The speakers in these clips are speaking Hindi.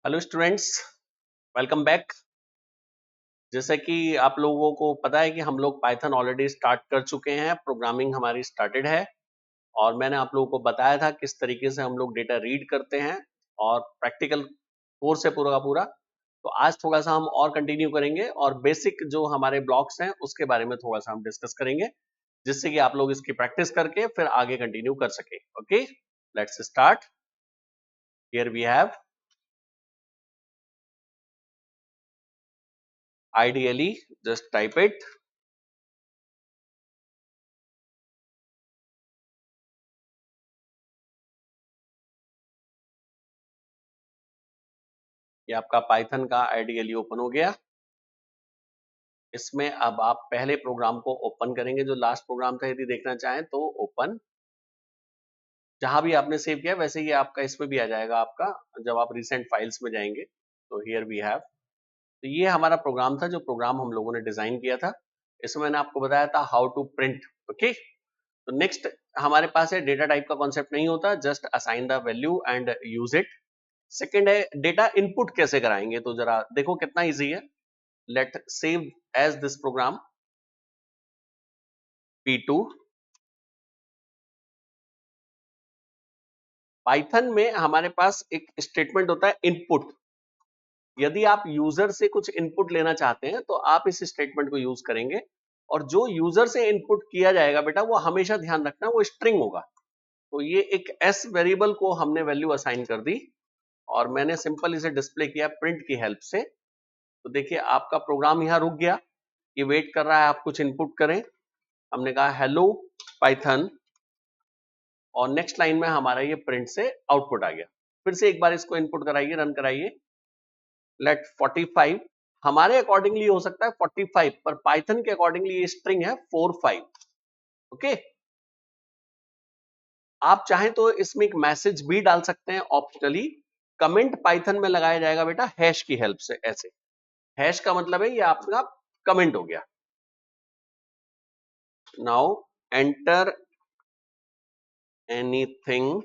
Hello students, welcome back. जैसे कि आप लोगों को पता है कि हम लोग पाइथन ऑलरेडी स्टार्ट कर चुके हैं, प्रोग्रामिंग हमारी स्टार्टेड है और मैंने आप लोगों को बताया था किस तरीके से हम लोग डेटा रीड करते हैं और प्रैक्टिकल कोर्स है पूरा का पूरा। तो आज थोड़ा सा हम और कंटिन्यू करेंगे और बेसिक जो हमारे ब्लॉक्स हैं उसके बारे में थोड़ा सा हम डिस्कस करेंगे, जिससे कि आप लोग इसकी प्रैक्टिस करके फिर आगे कंटिन्यू कर सके। Okay, let's start. Here we have ideally, just type it. ये आपका पाइथन का आइडियली ओपन हो गया। इसमें अब आप पहले प्रोग्राम को ओपन करेंगे जो लास्ट प्रोग्राम था, यदि देखना चाहें तो ओपन। जहां भी आपने सेव किया वैसे ही आपका इसमें भी आ जाएगा आपका, जब आप रिसेंट फाइल्स में जाएंगे तो हियर वी हैव। तो ये हमारा प्रोग्राम था जो प्रोग्राम हम लोगों ने डिजाइन किया था। इसमें मैंने आपको बताया था हाउ टू प्रिंट। ओके, तो नेक्स्ट हमारे पास है डेटा टाइप का कॉन्सेप्ट नहीं होता, just assign the value and use it. Second है डेटा इनपुट कैसे कराएंगे, तो जरा देखो कितना ईजी है। Let save as this program P2। Python में हमारे पास एक स्टेटमेंट होता है इनपुट। यदि आप यूजर से कुछ इनपुट लेना चाहते हैं तो आप इस स्टेटमेंट को यूज करेंगे, और जो यूजर से इनपुट किया जाएगा बेटा वो हमेशा ध्यान रखना वो स्ट्रिंग होगा। तो ये एक एस वेरिएबल को हमने वैल्यू असाइन कर दी और मैंने सिंपल इसे डिस्प्ले किया प्रिंट की हेल्प से। तो देखिए आपका प्रोग्राम यहाँ रुक गया, ये वेट कर रहा है आप कुछ इनपुट करें। हमने कहा हेलो पाइथन और नेक्स्ट लाइन में हमारा ये प्रिंट से आउटपुट आ गया। फिर से एक बार इसको इनपुट कराइए, रन कराइए। लेट 45 हमारे अकॉर्डिंगली हो सकता है 45, पर पाइथन के अकॉर्डिंगली ये स्ट्रिंग है 45। ओके, आप चाहें तो इसमें एक मैसेज भी डाल सकते हैं ऑप्शनली। कमेंट पाइथन में लगाया जाएगा बेटा हैश की हेल्प से। ऐसे हैश का मतलब है ये आपका कमेंट हो गया। नाउ एंटर एनीथिंग,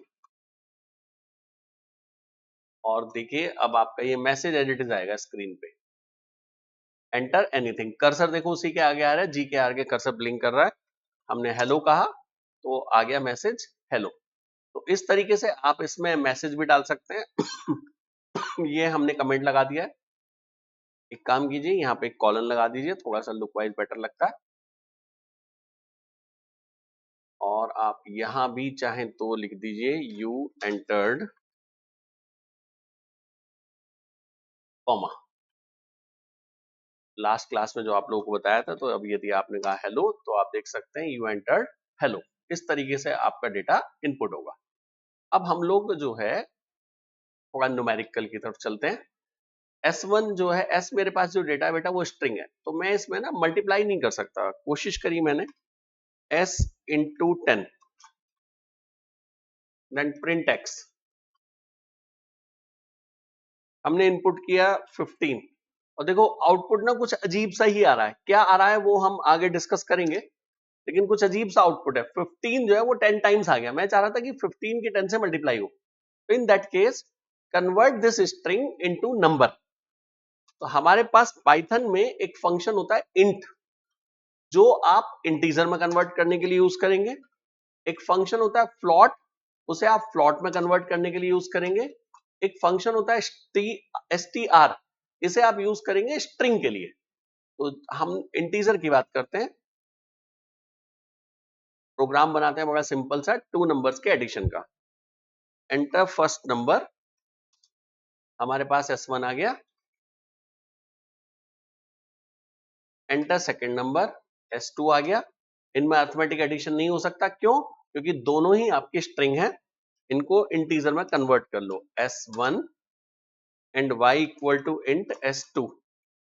और देखिए अब आपका ये मैसेज एडिट आएगा स्क्रीन पे। एंटर एनीथिंग, कर्सर देखो उसी के आगे आ रहा है, जी के आगे कर्सर ब्लिंक कर रहा है। हमने हेलो कहा तो आ गया मैसेज हेलो। तो इस तरीके से आप इसमें मैसेज भी डाल सकते हैं। ये हमने कमेंट लगा दिया है। एक काम कीजिए यहाँ पे एक कॉलन लगा दीजिए, थोड़ा सा लुक वाइज बेटर लगता है। और आप यहाँ भी चाहें तो लिख दीजिए you entered comma. Last class में जो आप लोगों को बताया था, तो अब यदि आपने कहा हेलो तो आप देख सकते हैं यू एंटर्ड हेलो। इस तरीके से आपका डेटा इनपुट होगा। अब हम लोग जो है थोड़ा न्यूमेरिकल की तरफ चलते हैं। S1 जो है, S मेरे पास जो डेटा है बेटा वो स्ट्रिंग है, तो मैं इसमें ना मल्टीप्लाई नहीं कर सकता। कोशिश करी मैंने S into 10 then print X। हमने इनपुट किया 15 और देखो आउटपुट ना कुछ अजीब सा ही आ रहा है। क्या आ रहा है वो हम आगे डिस्कस करेंगे, लेकिन कुछ अजीब सा आउटपुट है। 15 जो है वो 10 टाइम्स आ गया। मैं चाह रहा था कि 15 की 10 से मल्टीप्लाई हो। तो in that case convert this string into number. तो हमारे पास पाइथन में एक फंक्शन होता है इंट, जो आप इंटीजर में कन्वर्ट करने के लिए यूज करेंगे। एक फंक्शन होता है फ्लॉट, उसे आप फ्लॉट में कन्वर्ट करने के लिए यूज करेंगे। एक फंक्शन होता है str, इसे आप यूज करेंगे स्ट्रिंग के लिए। तो हम इंटीजर की बात करते हैं। प्रोग्राम बनाते हैं बड़ा सिंपल सा, टू नंबर्स के एडिशन का। एंटर फर्स्ट नंबर, हमारे पास S1 आ गया। एंटर सेकेंड नंबर, S2 आ गया। इनमें अर्थमेटिक एडिशन नहीं हो सकता, क्यों? क्योंकि दोनों ही आपकी स्ट्रिंग है। इनको इंटीजर में कन्वर्ट कर लो, S1 and y equal to int S2।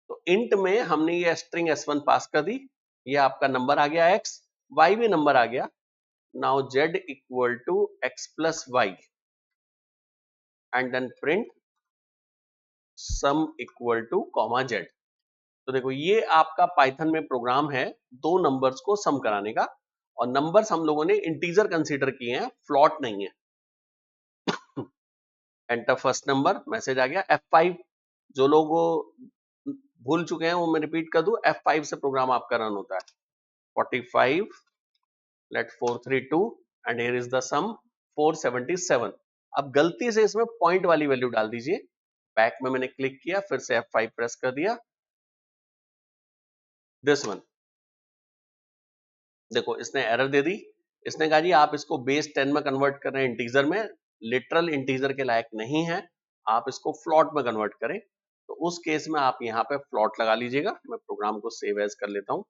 तो इंट में हमने ये स्ट्रिंग S1 पास कर दी, ये आपका नंबर आ गया x, y भी नंबर आ गया। Now z equal to x plus Y and then print sum equal to comma z। तो देखो ये आपका पाइथन में प्रोग्राम है दो नंबर्स को सम कराने का, और नंबर्स हम लोगों ने इंटीजर कंसीडर किए हैं, फ्लॉट नहीं है। एंटर फर्स्ट नंबर, मैसेज आ गया। F5 जो लोग वो भूल चुके हैं वो मैं रिपीट कर दूं, F5 से प्रोग्राम आपका रन होता है। 45 let 432 and here is the sum 477। अब गलती से इसमें पॉइंट वाली वैल्यू डाल दीजिए। बैक में मैंने क्लिक किया, फिर से F5 प्रेस कर दिया, दिस वन। देखो इसने एरर दे दी। इसने कहा जी आप इसको बेस 10 में कन्वर्ट कर रहे हैं इंटीजर में, लिटरल इंटीजर के लायक नहीं है, आप इसको फ्लॉट में कन्वर्ट करें। तो उस केस में आप यहाँ पे फ्लॉट लगा लीजिएगा। मैं प्रोग्राम को सेव एज कर लेता हूँ।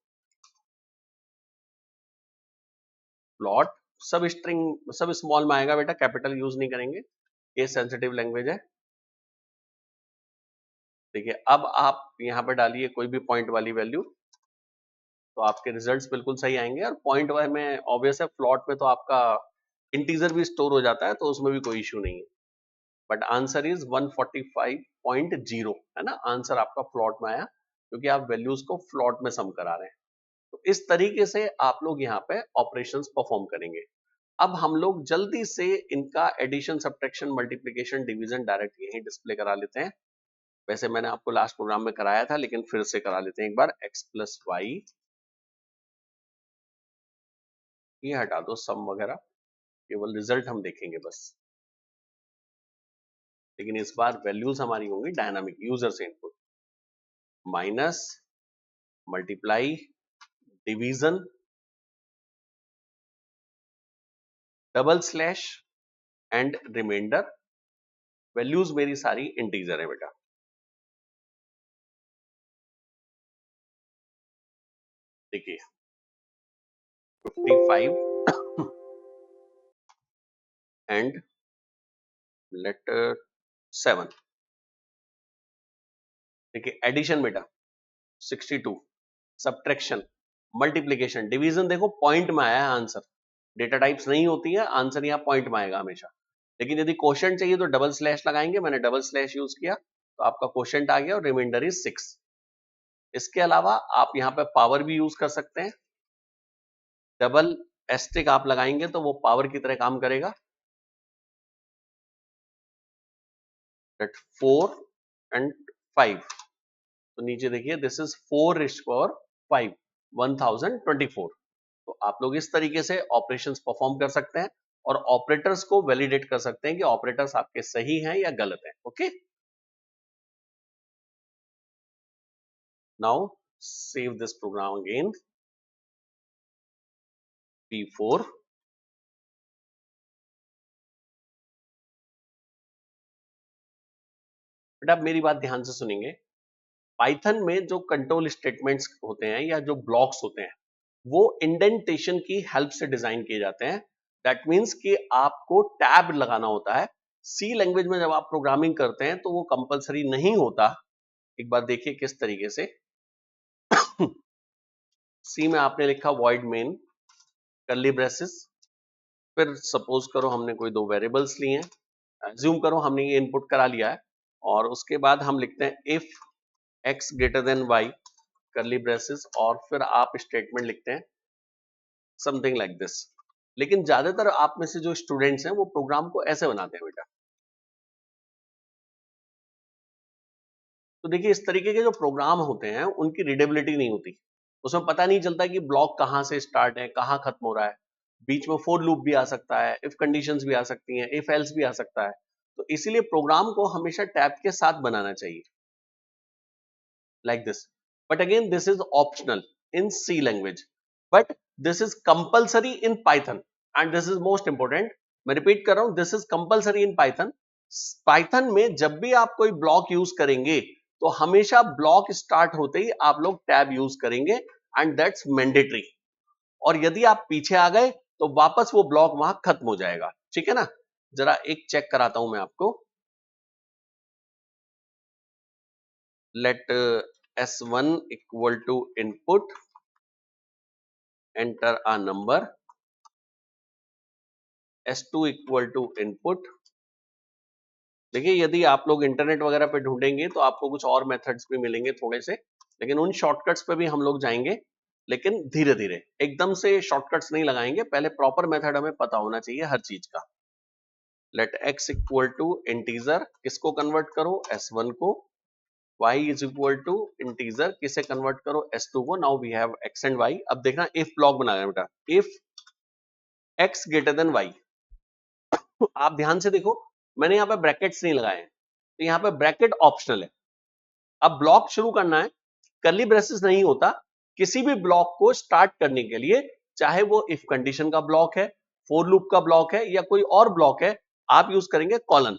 फ्लॉट सब स्ट्रिंग सब स्मॉल में आएगा बेटा, कैपिटल यूज नहीं करेंगे, केस सेंसिटिव लैंग्वेज है। देखिए अब आप यहाँ पे डालिए कोई भी पॉइंट वाली वैल्यू, तो आपके रिजल्ट्स बिल्कुल सही आएंगे। और पॉइंट वाले में ऑब्वियस है, फ्लॉट में तो आपका इंटीजर भी स्टोर हो जाता है, तो उसमें भी कोई इश्यू नहीं है। बट आंसर इज 145.0 है ना, आंसर आपका फ्लॉट में आया क्योंकि आप वैल्यूज को फ्लॉट में सम करा रहे हैं। तो इस तरीके से आप लोग यहाँ पे ऑपरेशंस परफॉर्म करेंगे। अब हम लोग जल्दी से इनका addition, subtraction, multiplication, division direct यहीं डिस्प्ले करा लेते हैं। वैसे मैंने आपको लास्ट प्रोग्राम में कराया था, लेकिन फिर से करा लेते हैं एक बार। x प्लस वाई, ये हटा दो सम वगैरह, केवल रिजल्ट हम देखेंगे बस। लेकिन इस बार वैल्यूज हमारी होंगी डायनामिक, यूजर से input. Minus, multiply, division, double slash and reminder. Values मेरी सारी इंटीजर है बेटा। देखिए 55 एंड लेटर 7। देखिए एडिशन बेटा 62, सब्ट्रैक्शन, मल्टीप्लिकेशन, डिवीजन देखो पॉइंट में आया है आंसर। डेटा टाइप्स नहीं होती है, आंसर यहाँ पॉइंट में आएगा हमेशा। लेकिन यदि क्वोशंट चाहिए तो डबल स्लैश लगाएंगे, मैंने डबल स्लैश यूज किया, तो आपका क्वोशंट आ गया और रिमाइंडर इज 6। इसके अलावा आप यहाँ पे पावर भी यूज कर सकते हैं। डबल एस्ट्रिक आप लगाएंगे तो वो पावर की तरह काम करेगा। दैट 4 एंड 5, तो नीचे देखिए this is 4 raised to power 5, 1024। तो आप लोग इस तरीके से ऑपरेशंस परफॉर्म कर सकते हैं और ऑपरेटर्स को वैलिडेट कर सकते हैं कि ऑपरेटर्स आपके सही हैं या गलत हैं। Okay, now save this program again. P4, बेटा आप मेरी बात ध्यान से सुनेंगे। पाइथन में जो कंट्रोल स्टेटमेंट्स होते हैं या जो ब्लॉक्स होते हैं, वो इंडेंटेशन की हेल्प से डिजाइन किए जाते हैं। दैट मीन्स कि आपको टैब लगाना होता है। सी लैंग्वेज में जब आप प्रोग्रामिंग करते हैं तो वो कंपलसरी नहीं होता। एक बार देखिए किस तरीके से। सी में आपने लिखा वॉइड मेन, कर्ली ब्रेसेस, फिर सपोज करो हमने कोई दो वेरिएबल्स लिए हैं, एज्यूम करो हमने ये इनपुट करा लिया है, और उसके बाद हम लिखते हैं if x greater than y, curly braces, और फिर आप स्टेटमेंट लिखते हैं समथिंग लाइक दिस। लेकिन ज्यादातर आप में से जो स्टूडेंट्स हैं वो प्रोग्राम को ऐसे बनाते हैं बेटा। तो देखिए इस तरीके के जो प्रोग्राम होते हैं उनकी रीडेबिलिटी नहीं होती, उसमें पता नहीं चलता कि ब्लॉक कहाँ से स्टार्ट है कहाँ खत्म हो रहा है। बीच में फोर लूप भी आ सकता है, इफ कंडीशंस भी आ सकती हैं, इफ एल्स भी आ सकता है। तो इसीलिए प्रोग्राम को हमेशा टैब के साथ बनाना चाहिए, like this. But again, this is optional in C language, but this is compulsory in Python, and this is most important. मैं रिपीट कर रहा हूं, this is compulsory in Python. Python में जब भी आप कोई ब्लॉक यूज करेंगे तो हमेशा ब्लॉक स्टार्ट होते ही आप लोग टैब यूज करेंगे, एंड दैट्स मैंडेटरी। और यदि आप पीछे आ गए तो वापस वो ब्लॉक वहां खत्म हो जाएगा। ठीक है ना, जरा एक चेक कराता हूं मैं आपको। Let S1 equal to input, enter a number, S2 equal to input। देखिए यदि आप लोग इंटरनेट वगैरह पे ढूंढेंगे तो आपको कुछ और मेथड्स भी मिलेंगे थोड़े से, लेकिन उन शॉर्टकट्स पे भी हम लोग जाएंगे, लेकिन धीरे धीरे, एकदम से शॉर्टकट्स नहीं लगाएंगे। पहले प्रॉपर मेथड हमें पता होना चाहिए हर चीज का। Let x equal to integer, किसको कन्वर्ट करो, s1 को, y is equal to integer, किसे कन्वर्ट करो, s2 को। Now we have x and y। अब देखना इफ ब्लॉक बनाया बेटा, if x greater than y। तो आप ध्यान से देखो, मैंने यहाँ पे ब्रैकेट्स नहीं लगाए हैं, तो यहाँ पे ब्रैकेट ऑप्शनल है। अब ब्लॉक शुरू करना है, कर्ली ब्रेसेस नहीं होता। किसी भी ब्लॉक को स्टार्ट करने के लिए, चाहे वो इफ कंडीशन का ब्लॉक है, फोर लूप का ब्लॉक है, या कोई और ब्लॉक है, आप यूज करेंगे कॉलन।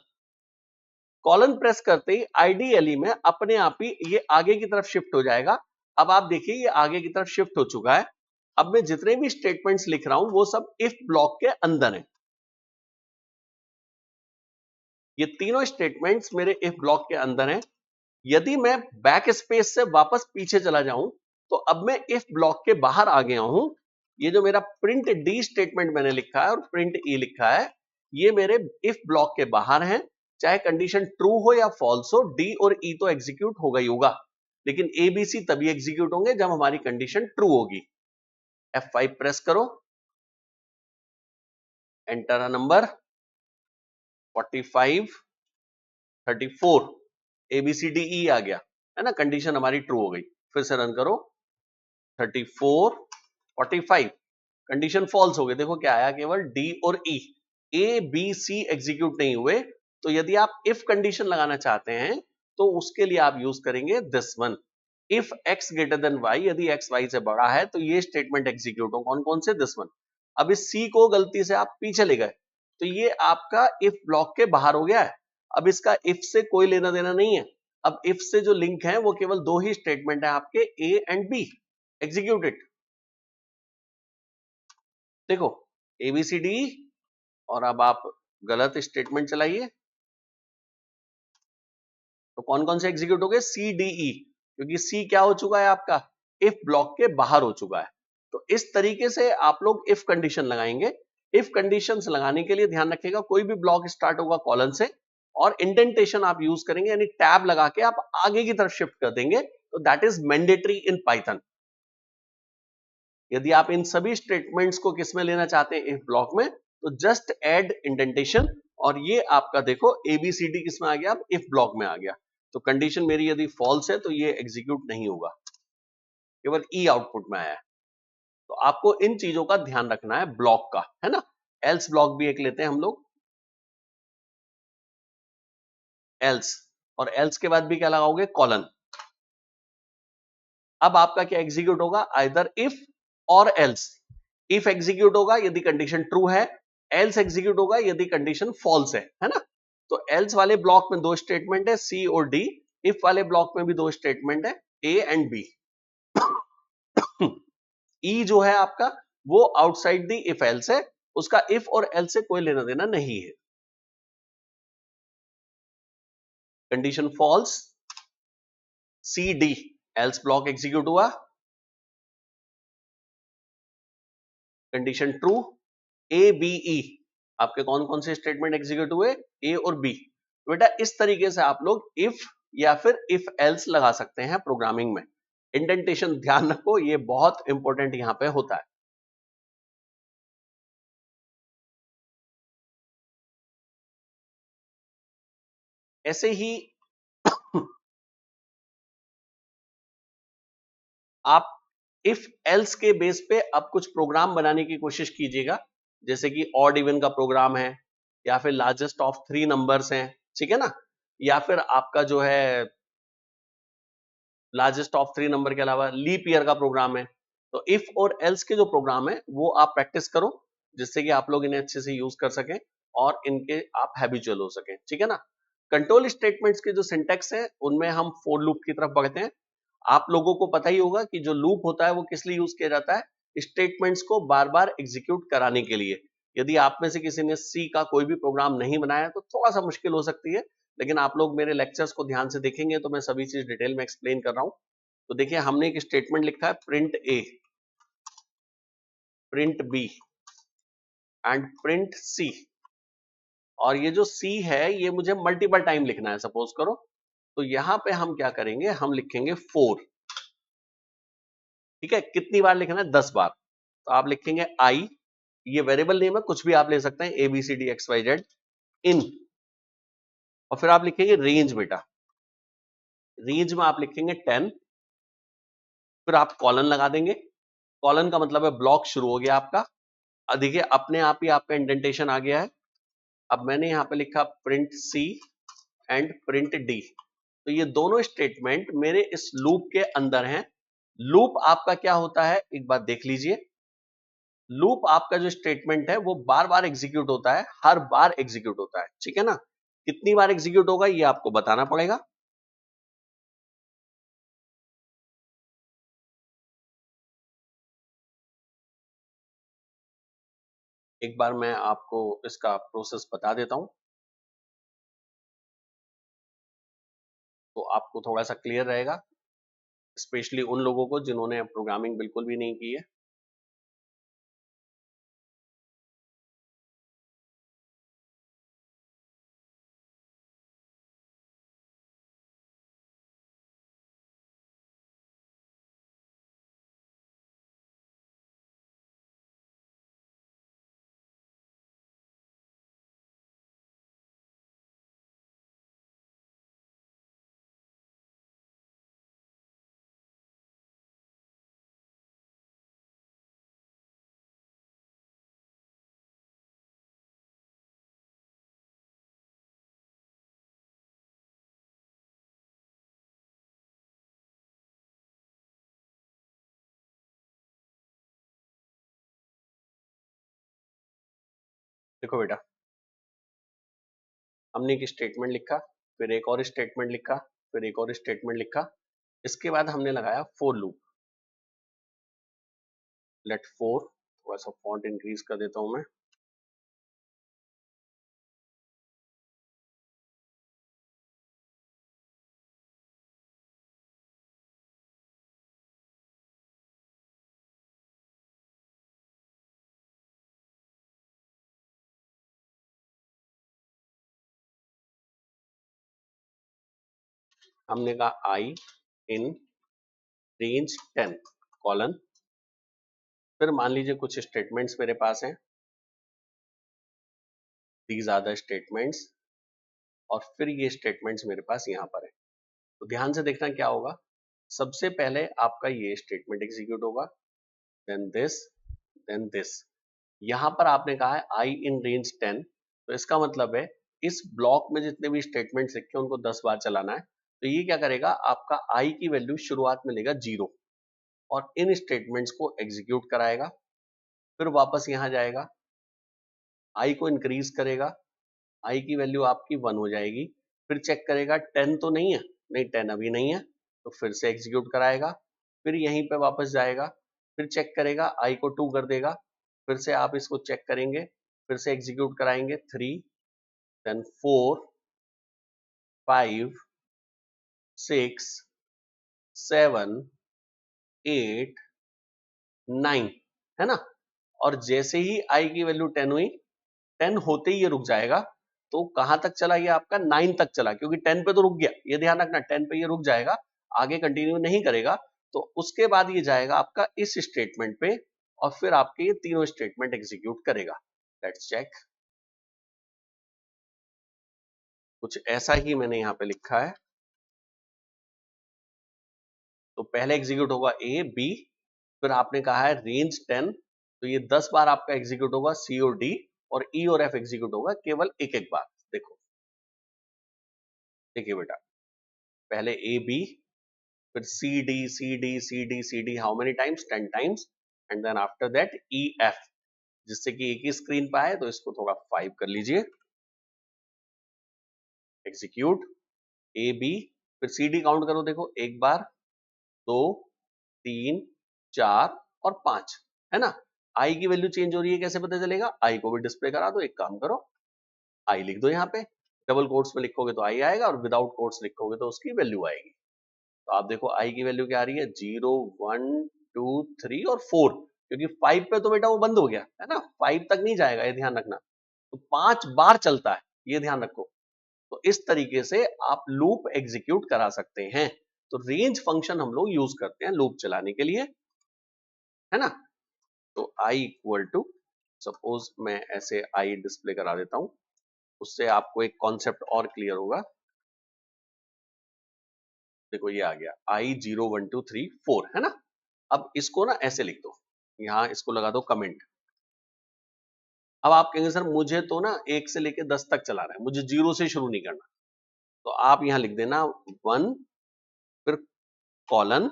कॉलन प्रेस करते ही आइडियली में अपने आप ही ये आगे की तरफ शिफ्ट हो जाएगा। अब आप देखिए ये आगे की तरफ शिफ्ट हो चुका है। अब मैं जितने भी स्टेटमेंट्स लिख रहा हूं वो सब इफ ब्लॉक के अंदर है। ये तीनों स्टेटमेंट्स मेरे इफ ब्लॉक के अंदर हैं। यदि मैं बैक स्पेस से वापस पीछे चला जाऊं तो अब मैं इफ ब्लॉक के बाहर आ गया हूं। ये जो मेरा प्रिंट डी स्टेटमेंट मैंने लिखा है और प्रिंट ई लिखा है, ये मेरे इफ ब्लॉक के बाहर हैं। चाहे कंडीशन ट्रू हो या फॉल्स हो, डी और ई तो एग्जीक्यूट होगा ही होगा, लेकिन ए बी सी तभी एग्जीक्यूट होंगे जब हमारी कंडीशन ट्रू होगी। F5 प्रेस करो, एंटर अ नंबर 45 34, ABCDE आ गया है ना, कंडीशन हमारी ट्रू हो गई। फिर से रन करो, 34 45, कंडीशन फॉल्स हो गई। देखो क्या आया, केवल डी और ई, ए बी सी एग्जीक्यूट नहीं हुए। तो यदि आप इफ कंडीशन लगाना चाहते हैं तो उसके लिए आप यूज करेंगे this one, if x greater than y। यदि x y से बड़ा है तो ये स्टेटमेंट एग्जीक्यूट हो, कौन कौन से, दिस वन। अब इस c को गलती से आप पीछे ले गए तो ये आपका इफ ब्लॉक के बाहर हो गया है। अब इसका इफ से कोई लेना देना नहीं है। अब इफ से जो लिंक है वो केवल दो ही स्टेटमेंट है आपके, a and b, execute it. देखो ABCD, और अब आप गलत स्टेटमेंट चलाइए तो कौन कौन से एग्जीक्यूट हो गए, CDE, क्योंकि C क्या हो चुका है आपका, इफ ब्लॉक के बाहर हो चुका है। तो इस तरीके से आप लोग इफ कंडीशन लगाएंगे। इफ कंडीशंस लगाने के लिए ध्यान रखिएगा, कोई भी ब्लॉक स्टार्ट होगा कॉलन से, और इंडेंटेशन आप यूज करेंगे, यानी टैब लगा के आप आगे की तरफ शिफ्ट कर देंगे, तो that is mandatory in Python. यदि आप इन सभी स्टेटमेंट्स को किसमें लेना चाहते हैं, इफ ब्लॉक में, तो जस्ट ऐड इंडेंटेशन, और ये आपका देखो ABCD किसमें आ गया, अब इफ ब्लॉक में आ गया। तो कंडीशन मेरी यदि फॉल्स है तो ये एग्जीक्यूट नहीं होगा, केवल ई आउटपुट में आया है। तो आपको इन चीजों का ध्यान रखना है ब्लॉक का, है ना। एल्स ब्लॉक भी एक लेते हैं हम लोग, एल्स, और एल्स के बाद भी क्या लगाओगे, कॉलन। अब आपका क्या एग्जीक्यूट होगा, आइदर इफ और एल्स। इफ एग्जीक्यूट होगा यदि कंडीशन ट्रू है, एल्स एग्जीक्यूट होगा यदि कंडीशन फॉल्स है ना। तो एल्स वाले ब्लॉक में दो स्टेटमेंट है, सी और डी। इफ वाले ब्लॉक में भी दो स्टेटमेंट है, ए एंड बी। ई जो है आपका वो आउटसाइड दी इफ एल्स है, उसका इफ और एल्स से कोई लेना देना नहीं है। Condition false, C D, else block execute हुआ। Condition true, A B E, आपके कौन कौन से स्टेटमेंट एग्जीक्यूट हुए, ए और बी। बेटा इस तरीके से आप लोग इफ या फिर इफ एल्स लगा सकते हैं प्रोग्रामिंग में। इंडेंटेशन ध्यान रखो, ये बहुत इंपॉर्टेंट यहां पे होता है। ऐसे ही आप इफ एल्स के बेस पे अब कुछ प्रोग्राम बनाने की कोशिश कीजिएगा, जैसे कि ऑड इवन का प्रोग्राम है, या फिर लार्जेस्ट ऑफ 3 नंबर्स हैं, ठीक है ना, या फिर आपका जो है लार्जेस्ट ऑफ 3 नंबर के अलावा लीप ईयर का प्रोग्राम है। तो इफ और एल्स के जो प्रोग्राम है वो आप प्रैक्टिस करो, जिससे कि आप लोग इन्हें अच्छे से यूज कर सकें और इनके आप हैबिचुअल हो सकें, ठीक है ना। कंट्रोल स्टेटमेंट्स के जो सिंटेक्स है उनमें हम फोर लूप की तरफ बढ़ते हैं। आप लोगों को पता ही होगा कि जो लूप होता है वो किस लिए यूज किया जाता है, स्टेटमेंट्स को बार बार एग्जीक्यूट कराने के लिए। यदि आप में से किसी ने सी का कोई भी प्रोग्राम नहीं बनाया तो थोड़ा सा मुश्किल हो सकती है, लेकिन आप लोग मेरे लेक्चर्स को ध्यान से देखेंगे तो मैं सभी चीज डिटेल में एक्सप्लेन कर रहा हूं। तो देखिए हमने एक स्टेटमेंट लिखा है, print A, print B and print C. और ये जो सी है ये मुझे मल्टीपल टाइम लिखना है, सपोज करो। तो यहां पे हम क्या करेंगे, हम लिखेंगे 4, ठीक है। कितनी बार लिखना है, 10 बार। तो आप लिखेंगे आई, ये वेरिएबल नेम है, कुछ भी आप ले सकते हैं, ABCD XYZ। इन, और फिर आप लिखेंगे रेंज बेटा, रेंज में आप लिखेंगे 10, फिर आप कॉलन लगा देंगे, कॉलन का मतलब है ब्लॉक शुरू हो गया आपका। देखिए अपने आप ही आपका इंडेंटेशन आ गया है। अब मैंने यहां पे लिखा print C and print D, तो ये दोनों स्टेटमेंट मेरे इस लूप के अंदर हैं। लूप आपका क्या होता है एक बार देख लीजिए, लूप आपका जो स्टेटमेंट है वो बार बार एग्जीक्यूट होता है, हर बार एग्जीक्यूट होता है, ठीक है ना। कितनी बार एग्जीक्यूट होगा ये आपको बताना पड़ेगा। एक बार मैं आपको इसका प्रोसेस बता देता हूं, तो आपको थोड़ा सा क्लियर रहेगा, स्पेशली उन लोगों को जिन्होंने प्रोग्रामिंग बिल्कुल भी नहीं की है। देखो बेटा, हमने एक स्टेटमेंट लिखा, फिर एक और स्टेटमेंट लिखा, फिर एक और स्टेटमेंट लिखा, इसके बाद हमने लगाया फोर लूप। लेट फोर, थोड़ा सा फॉन्ट इंक्रीज कर देता हूं मैं। हमने कहा आई इन रेंज 10 कॉलन, फिर मान लीजिए कुछ स्टेटमेंट्स मेरे पास हैं, दीज आर द स्टेटमेंट्स, और फिर ये स्टेटमेंट्स मेरे पास यहाँ पर है। तो ध्यान से देखना क्या होगा, सबसे पहले आपका ये स्टेटमेंट एग्जीक्यूट होगा, देन दिस, देन दिस। यहां पर आपने कहा है आई इन रेंज 10, तो इसका मतलब है इस ब्लॉक में जितने भी स्टेटमेंट्स लिखे उनको 10 बार चलाना है। तो ये क्या करेगा, आपका आई की वैल्यू शुरुआत में लेगा 0 और इन स्टेटमेंट्स को एग्जीक्यूट कराएगा, फिर वापस यहां जाएगा, आई को इंक्रीज करेगा, आई की वैल्यू आपकी 1 हो जाएगी, फिर चेक करेगा 10 तो नहीं है, नहीं 10 अभी नहीं है, तो फिर से एग्जीक्यूट कराएगा, फिर यहीं पे वापस जाएगा, फिर चेक करेगा, आई को 2 कर देगा, फिर से आप इसको चेक करेंगे, फिर से एग्जीक्यूट कराएंगे 3, देन 4, 5, 6, 7, 8, 9, है ना। और जैसे ही आई की वैल्यू 10 हुई, 10 होते ही ये रुक जाएगा। तो कहां तक चला ये आपका, 9 तक चला, क्योंकि 10 पे तो रुक गया, ये ध्यान रखना 10 पे ये रुक जाएगा, आगे कंटिन्यू नहीं करेगा। तो उसके बाद ये जाएगा आपका इस स्टेटमेंट पे, और फिर आपके ये तीनों स्टेटमेंट एग्जीक्यूट करेगा। लेट्स चेक, कुछ ऐसा ही मैंने यहाँ पे लिखा है। तो पहले एग्जीक्यूट होगा ए बी, फिर आपने कहा है रेंज 10, तो ये 10 बार आपका एग्जीक्यूट होगा सी और डी, और ई और एफ एग्जीक्यूट होगा केवल एक एक बार। देखो, देखिए बेटा, पहले ए बी, फिर C D C D C D C D, how many times, 10 times, and then after that E F, जिससे कि एक ही स्क्रीन पे आए, तो इसको थोड़ा 5 कर लीजिए, एग्जीक्यूट ए बी, फिर सी डी काउंट करो, देखो एक बार, 2, 3, 4 और 5, है ना। आई की वैल्यू चेंज हो रही है, कैसे पता चलेगा, आई को भी डिस्प्ले करा दो, एक काम करो, आई लिख दो यहाँ पे, डबल कोट्स में लिखोगे तो आई आएगा, और विदाउट कोट्स लिखोगे तो उसकी वैल्यू आएगी। तो आप देखो आई की वैल्यू क्या आ रही है, 0, 1, 2, 3 और 4, क्योंकि 5 पे तो बेटा वो बंद हो गया है ना, 5 तक नहीं जाएगा, ये ध्यान रखना। तो 5 बार चलता है, ये ध्यान रखो। तो इस तरीके से आप लूप एग्जीक्यूट करा सकते हैं। तो रेंज फंक्शन हम लोग यूज करते हैं लूप चलाने के लिए, है ना। तो आई इक्वल टू, सपोज मैं ऐसे आई डिस्प्ले करा देता हूं, उससे आपको एक कॉन्सेप्ट और क्लियर होगा। देखो ये आ गया I0123 है ना। अब इसको ना ऐसे लिख दो, यहाँ इसको लगा दो कमेंट। अब आप कहेंगे सर मुझे तो ना 1 से लेके 10 तक चलाना है, मुझे 0 से शुरू नहीं करना। तो आप यहाँ लिख देना 1 फिर कॉलन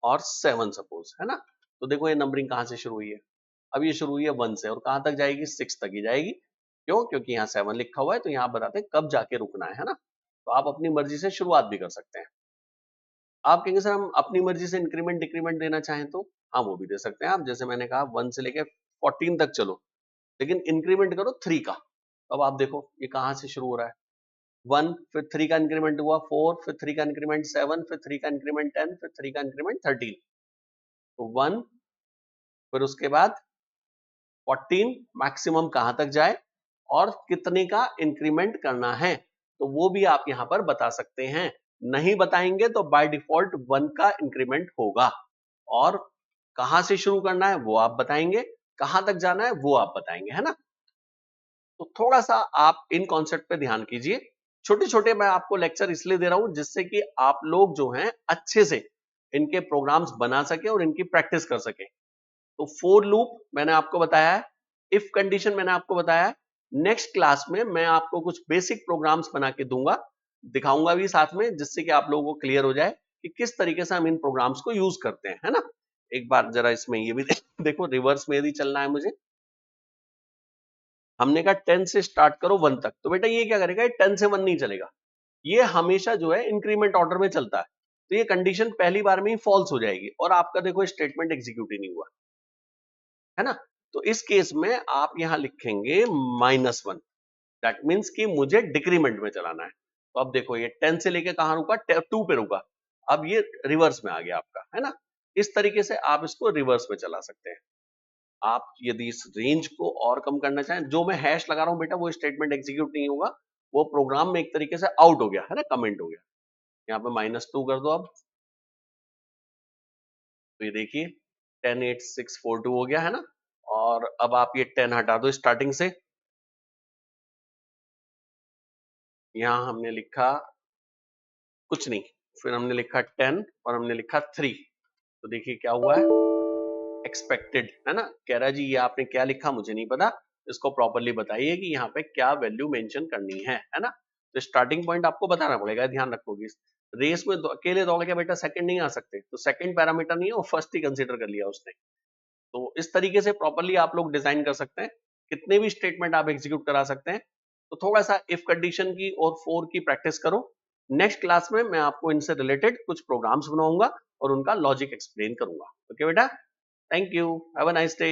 और 7 सपोज, है ना। तो देखो ये नंबरिंग कहाँ से शुरू हुई है, अब ये शुरू हुई है 1 से और कहाँ तक जाएगी, 6 तक ही जाएगी। क्यों? क्योंकि यहाँ 7 लिखा हुआ है, तो यहाँ बताते हैं कब जाके रुकना है ना। तो आप अपनी मर्जी से शुरुआत भी कर सकते हैं। आप कहेंगे सर हम अपनी मर्जी से इंक्रीमेंट डिक्रीमेंट देना चाहें तो हाँ वो भी दे सकते हैं आप। जैसे मैंने कहा 1 से लेके 14 तक चलो, लेकिन इंक्रीमेंट करो 3 का। अब आप देखो ये कहाँ से शुरू हो रहा है, 1 फिर 3 का इंक्रीमेंट हुआ 4 फिर 3 का इंक्रीमेंट 7 फिर 3 का इंक्रीमेंट 10 फिर 3 का इंक्रीमेंट 13। तो 1 फिर उसके बाद 14 मैक्सिमम कहां तक जाए और कितने का इंक्रीमेंट करना है, तो वो भी आप यहां पर बता सकते हैं। नहीं बताएंगे तो बाय डिफॉल्ट 1 का इंक्रीमेंट होगा, और कहां से शुरू करना है वो आप बताएंगे, कहां तक जाना है वो आप बताएंगे, है ना। तो थोड़ा सा आप इन कॉन्सेप्ट पे ध्यान कीजिए। छोटे छोटे मैं आपको लेक्चर इसलिए दे रहा हूं जिससे कि आप लोग जो हैं अच्छे से इनके प्रोग्राम्स बना सके और इनकी प्रैक्टिस कर सके। तो फोर लूप मैंने आपको बताया है, इफ कंडीशन मैंने आपको बताया है। नेक्स्ट क्लास में मैं आपको कुछ बेसिक प्रोग्राम्स बना के दूंगा, दिखाऊंगा भी साथ में, जिससे कि आप लोगों को क्लियर हो जाए कि किस तरीके से हम इन प्रोग्राम्स को यूज करते हैं, है ना। एक बार जरा इसमें ये भी देखो, रिवर्स में यदि चलना है मुझे, हमने कहा 10 से स्टार्ट करो 1 तक, तो बेटा ये क्या करेगा, ये 10 से 1 नहीं चलेगा, ये हमेशा जो है इंक्रीमेंट ऑर्डर में चलता है। तो ये कंडीशन पहली बार में ही फॉल्स हो जाएगी और आपका देखो स्टेटमेंट एग्जीक्यूट ही नहीं हुआ, है ना। तो इस केस में आप यहां लिखेंगे -1, दैट मीन्स कि मुझे डिक्रीमेंट में चलाना है। तो अब देखो ये 10 से लेके कहां रुका, 2 पे रुका, अब ये रिवर्स में आ गया आपका, है ना। इस तरीके से आप इसको रिवर्स में चला सकते हैं। आप यदि इस रेंज को और कम करना चाहें, जो मैं हैश लगा रहा हूं बेटा वो स्टेटमेंट एग्जीक्यूट नहीं होगा, वो प्रोग्राम में एक तरीके से आउट हो गया, है ना, कमेंट हो गया। यहाँ पे -2 कर दो अब, तो ये देखिए 108642 हो गया, है ना। और अब आप ये 10 हटा दो स्टार्टिंग से, यहाँ हमने लिखा कुछ नहीं, फिर हमने लिखा 10 और हमने लिखा 3, तो देखिए क्या हुआ है, एक्सपेक्टेड, है ना। कह रहा है जी ये आपने क्या लिखा मुझे नहीं पता, इसको प्रॉपर्ली बताइए कि यहाँ पे क्या वैल्यू मेंशन करनी है ना। तो स्टार्टिंग पॉइंट आपको बताना पड़ेगा, ध्यान रखोगे। रेस में अकेले दौड़ के बेटा सेकंड नहीं आ सकते, तो सेकंड पैरामीटर नहीं है, वो फर्स्ट ही कंसीडर कर लिया उसने। तो इस तरीके से प्रॉपर्ली आप लोग डिजाइन कर सकते हैं, कितने भी स्टेटमेंट आप एग्जीक्यूट करा सकते हैं। तो थोड़ा सा इफ कंडीशन की और फोर की प्रैक्टिस करो। नेक्स्ट क्लास में मैं आपको इनसे रिलेटेड कुछ प्रोग्राम्स बनाऊंगा और उनका लॉजिक एक्सप्लेन करूंगा। ओके बेटा, thank you, have a nice day.